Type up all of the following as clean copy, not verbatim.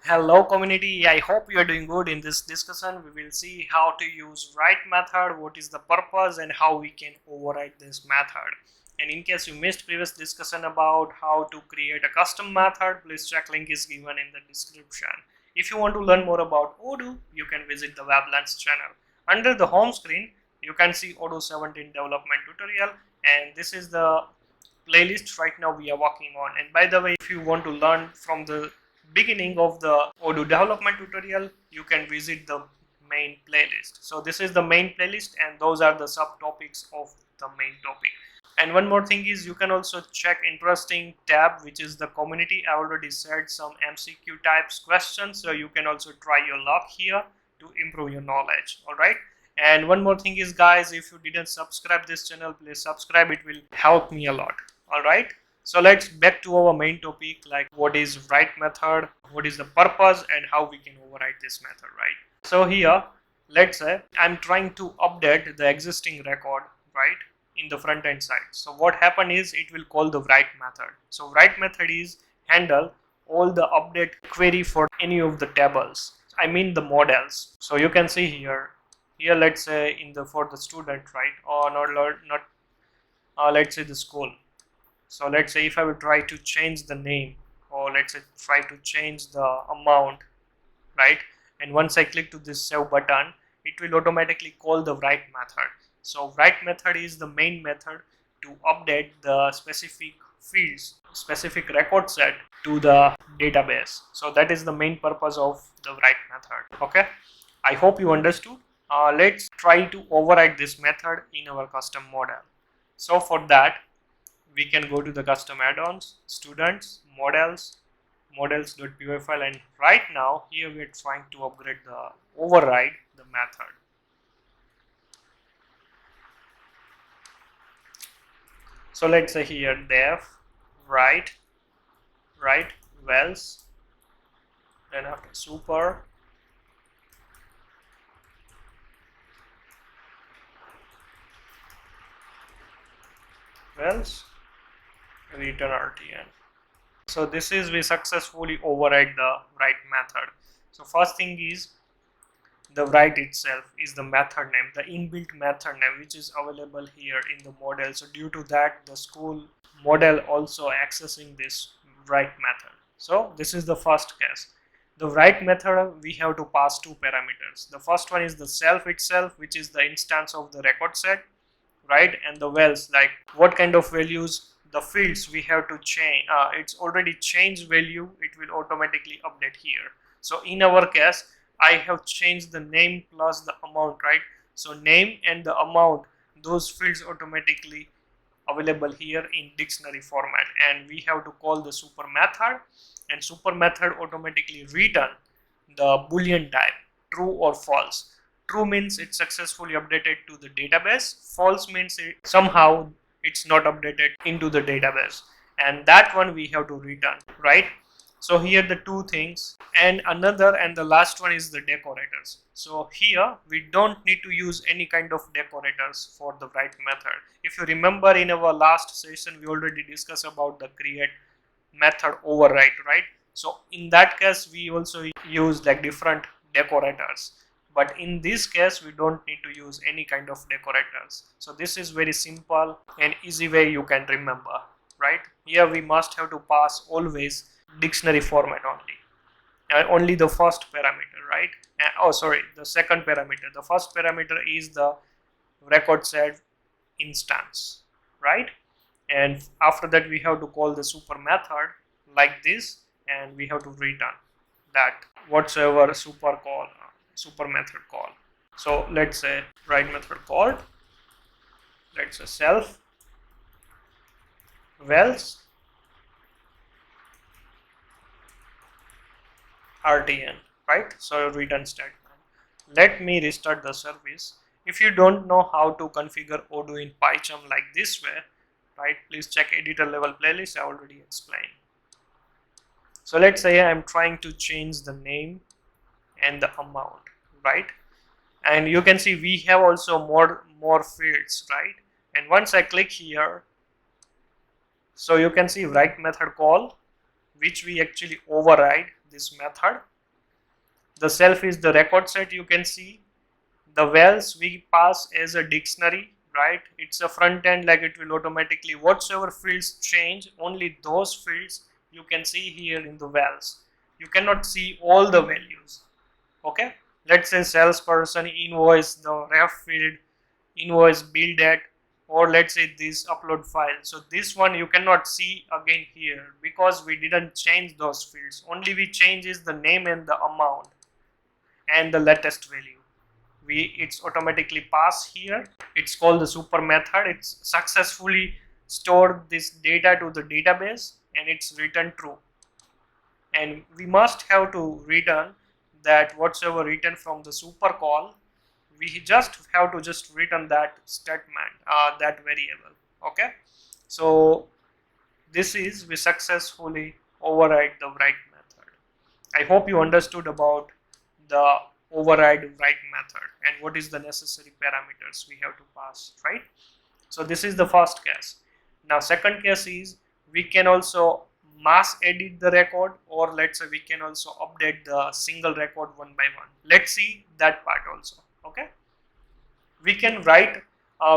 Hello community, I hope you are doing good. In this discussion we will see how to use write method, what is the purpose and how we can override this method. And in case you missed previous discussion about how to create a custom method, please check, link is given in the description. If you want to learn more about Odoo, you can visit the Weblearns channel. Under the home screen you can see Odoo 17 development tutorial, and this is the playlist right now we are working on. And by the way, if you want to learn from the beginning of the Odoo development tutorial, you can visit the main playlist. So this is the main playlist and those are the subtopics of the main topic. And one more thing is you can also check interesting tab, which is the community. I already said some MCQ types questions, so you can also try your luck here to improve your knowledge. All right. And one more thing is, guys, if you didn't subscribe this channel, please subscribe. It will help me a lot. All right. So let's back to our main topic, like what is write method, what is the purpose, and how we can override this method, right? So here, let's say I'm trying to update the existing record, right, in the front end side. So what happen is it will call the write method. So write method is handle all the update query for any of the tables. I mean the models. So you can see here let's say in the for the student, right, or not let's say the school. So let's say if I will try to change the name, or let's say try to change the amount, right, and once I click to this save button, it will automatically call the write method. So write method is the main method to update the specific fields, specific record set to the database. So that is the main purpose of the write method. Okay, I hope you understood. Let's try to override this method in our custom model. So for that, we can go to the custom add-ons, students, models.py file, and right now here we are trying to override the method. So let's say here def write wells, then after super wells return RTN. So this is we successfully override the write method. So first thing is the write itself is the method name, the inbuilt method name, which is available here in the model. So due to that, the school model also accessing this write method. So this is the first case. The write method, we have to pass two parameters. The first one is the self itself, which is the instance of the record set, right, and the wells, like what kind of values, the fields we have to change. It's already changed value, it will automatically update here. So in our case, I have changed the name plus the amount, right? So name and the amount, those fields automatically available here in dictionary format, and we have to call the super method, and super method automatically return the boolean type, true or false. True means it's successfully updated to the database, false means somehow it's not updated into the database, and that one we have to return, right? So here the two things, and another, and the last one is the decorators. So here we don't need to use any kind of decorators for the write method. If you remember in our last session, we already discussed about the create method override, right? So in that case we also use like different decorators, but in this case we don't need to use any kind of decorators. So this is very simple and easy way you can remember, right? Here we must have to pass always dictionary format only, and only the first parameter, right? And, oh sorry, the second parameter. The first parameter is the record set instance, right? And after that we have to call the super method like this, and we have to return that whatsoever super method call. So let's say write method called, let's say self wells RTN, right? So return statement. Let me restart the service. If you don't know how to configure Odoo in Python like this way, right, please check editor level playlist, I already explained. So let's say I'm trying to change the name and the amount, right? And you can see we have also more fields, right? And once I click here, so you can see write method call, which we actually override this method, The self is the record set. You can see the vals we pass as a dictionary, right? It's a front end, like it will automatically whatsoever fields change, only those fields you can see here in the vals. You cannot see all the values. Okay, let's say salesperson, invoice, the ref field, invoice, bill date, or let's say this upload file. So this one you cannot see again here because we didn't change those fields. Only we change is the name and the amount and the latest value. It's automatically pass here. It's called the super method. It's successfully stored this data to the database and it's returned true. And we must have to return that whatsoever written from the super call, we just have to just return that statement, that variable. Okay, so this is we successfully override the write method. I hope you understood about the override write method and what is the necessary parameters we have to pass, right? So this is the first case. Now second case is we can also mass edit the record, or let's say we can also update the single record one by one. Let's see that part also. Okay, we can write,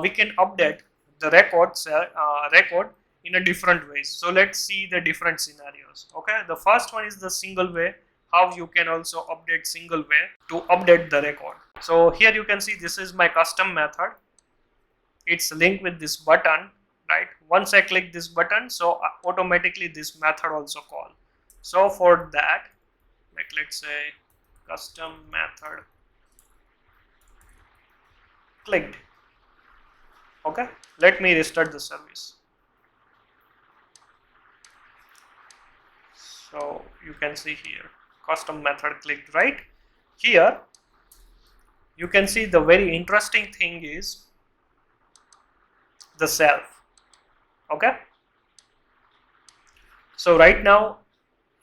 we can update the record in a different ways. So let's see the different scenarios. Okay, the first one is the single way, how you can also update single way to update the record. So here you can see this is my custom method. It's linked with this button, right? Once I click this button, so automatically this method also call. So for that, like let's say custom method clicked. Okay, let me restart the service. So you can see here custom method clicked, right? Here you can see the very interesting thing is the self. Okay, so right now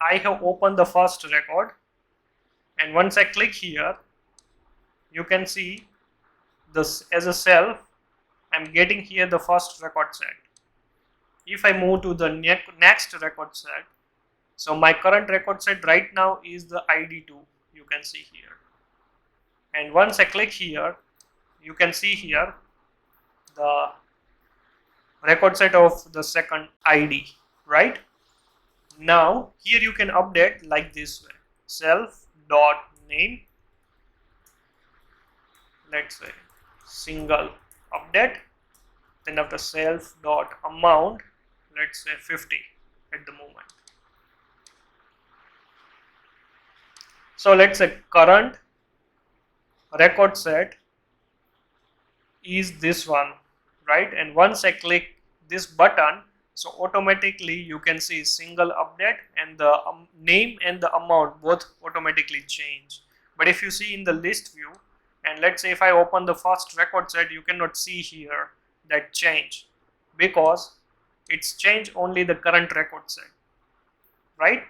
I have opened the first record, and once I click here, you can see this as a self. I'm getting here the first record set. If I move to the next record set, so my current record set right now is the ID2, you can see here. And once I click here, you can see here the record set of the second ID, right? Now here you can update like this way: self dot name, let's say single update, then after self dot amount, let's say 50 at the moment. So let's say current record set is this one, right? And once I click this button, so automatically you can see single update and the name and the amount both automatically change. But if you see in the list view, and let's say if I open the first record set, you cannot see here that change because it's changed only the current record set, right?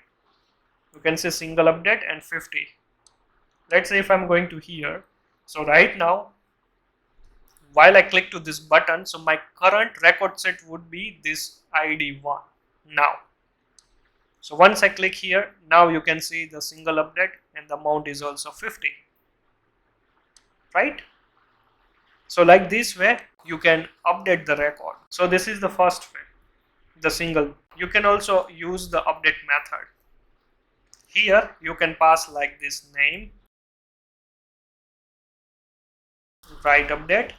You can see single update and 50. Let's say if I'm going to here, so right now while I click to this button, so my current record set would be this ID1 now. So once I click here, now you can see the single update and the amount is also 50, right? So like this way you can update the record. So this is the first way, the single. You can also use the update method. Here you can pass like this: name, write update,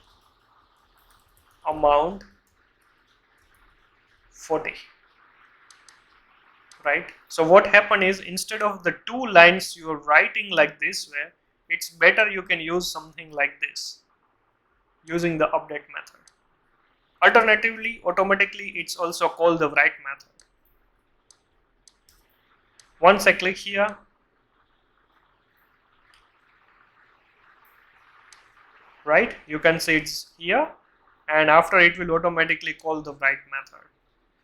amount 40, right? So what happened is, instead of the 2 lines you are writing like this way, it's better you can use something like this using the update method. Alternatively, automatically it's also called the write method. Once I click here, right, you can see it's here, and after it will automatically call the write method.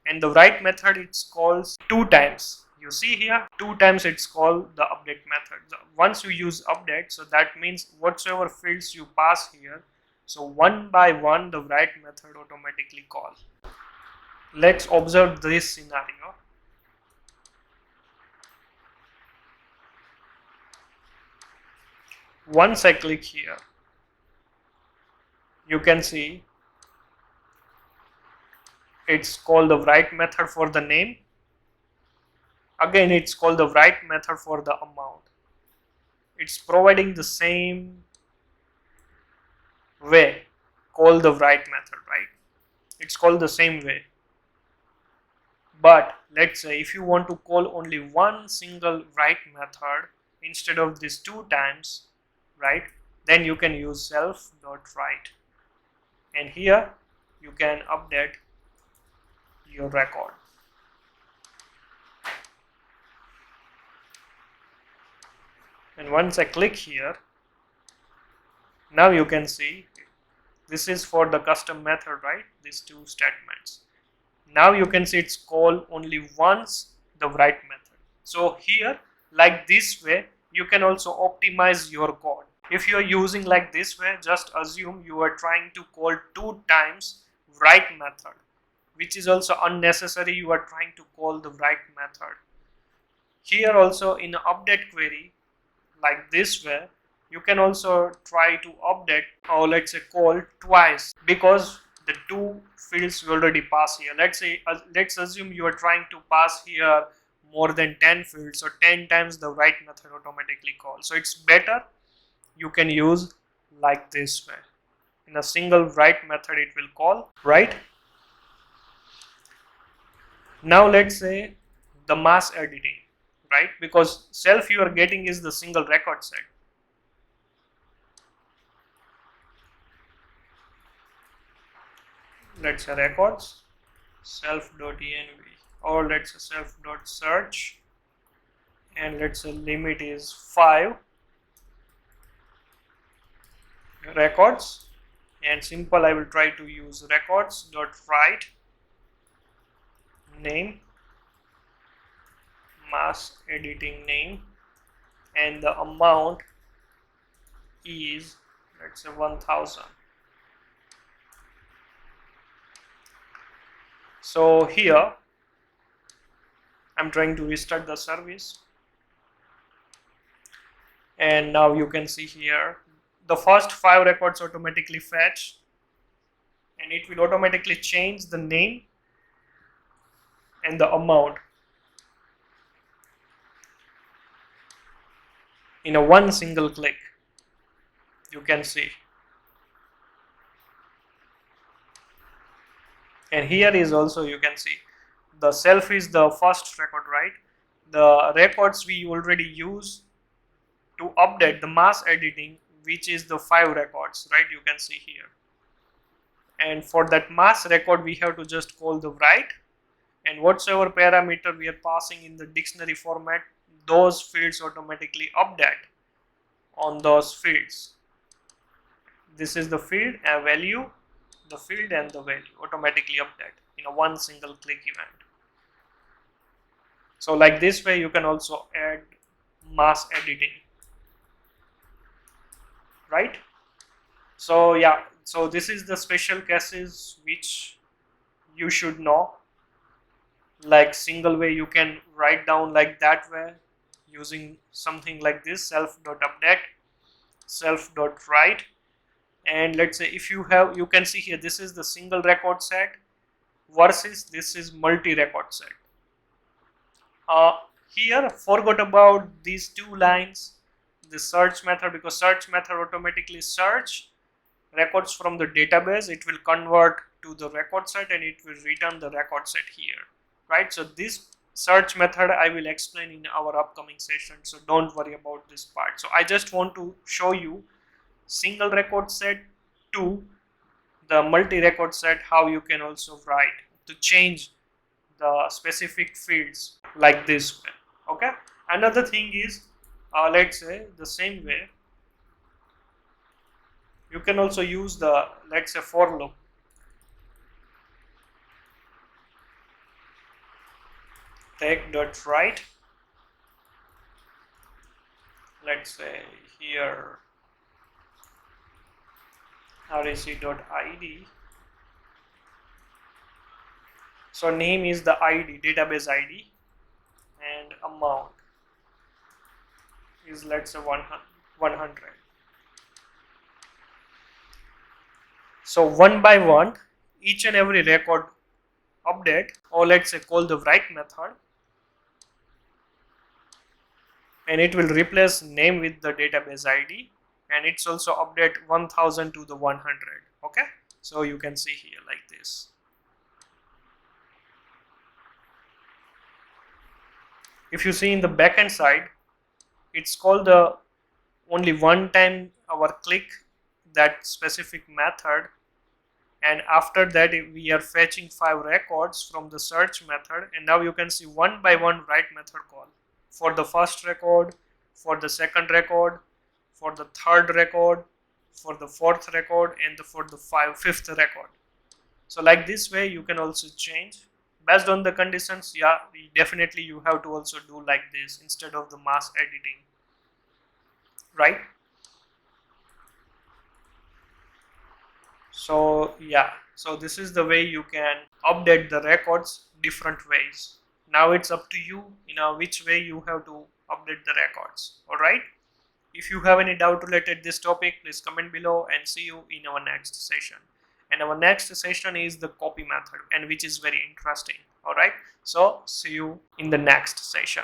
And the write method it's called 2 times. You see here 2 times it's called the update method. Once you use update, so that means whatsoever fields you pass here, so one by one the write method automatically call. Let's observe this scenario. Once I click here, you can see it's called the write method for the name. Again, it's called the write method for the amount. It's providing the same way, called the write method, right? It's called the same way. But let's say if you want to call only one single write method instead of this 2 times, right, then you can use self.write, and here you can update your record. And once I click here, now you can see this is for the custom method, right? These 2 statements. Now you can see it's called only once the write method. So here, like this way, you can also optimize your code. If you are using like this way, just assume you are trying to call 2 times write method, which is also unnecessary. You are trying to call the write method. Here also in update query, like this way, you can also try to update, or let's say call twice, because the 2 fields will already pass here. Let's assume you are trying to pass here more than 10 fields, so 10 times the write method automatically calls. So it's better you can use like this way. In a single write method it will call, right? Now let's say the mass editing, right? Because self you are getting is the single record set. Let's say records self.env, or let's say self.search, and let's say limit is 5 records, and simple I will try to use records.write name, mass editing name, and the amount is, let's say, 1000. So here I'm trying to restart the service, and now you can see here the first 5 records automatically fetch, and it will automatically change the name and the amount in a one single click. You can see, and here is also, you can see the self is the first record, right? The records we already use to update the mass editing, which is the 5 records, right? You can see here, and for that mass record we have to just call the write, and whatsoever parameter we are passing in the dictionary format, those fields automatically update on those fields. This is the field and value, the field and the value automatically update in a one single click event. So like this way you can also add mass editing, right? So yeah, so this is the special cases which you should know. Like single way you can write down like that way using something like this, self.update, self.write, and let's say if you have, you can see here this is the single record set versus this is multi-record set. Here forgot about these 2 lines, the search method, because search method automatically search records from the database, it will convert to the record set and it will return the record set here, right? So this search method I will explain in our upcoming session, so don't worry about this part. So I just want to show you single record set to the multi-record set, how you can also write to change the specific fields like this way. Okay, another thing is let's say the same way you can also use the, let's say, for loop. Take.write, let's say here rec.id. So name is the ID, database ID, and amount is, let's say, 100. So one by one, each and every record update, or let's say call the write method, and it will replace name with the database ID, and it's also update 1000 to the 100. Okay, so you can see here like this. If you see in the backend side, it's called the only one time our click that specific method, and after that we are fetching 5 records from the search method, and now you can see one by one write method call for the first record, for the second record, for the third record, for the fourth record, and for the fifth record. So like this way you can also change based on the conditions. Yeah, definitely you have to also do like this instead of the mass editing, right? So yeah, so this is the way you can update the records different ways. Now it's up to you, which way you have to update the records. All right, if you have any doubt related this topic, please comment below, and see you in our next session. And our next session is the copy method, and which is very interesting. All right, so see you in the next session.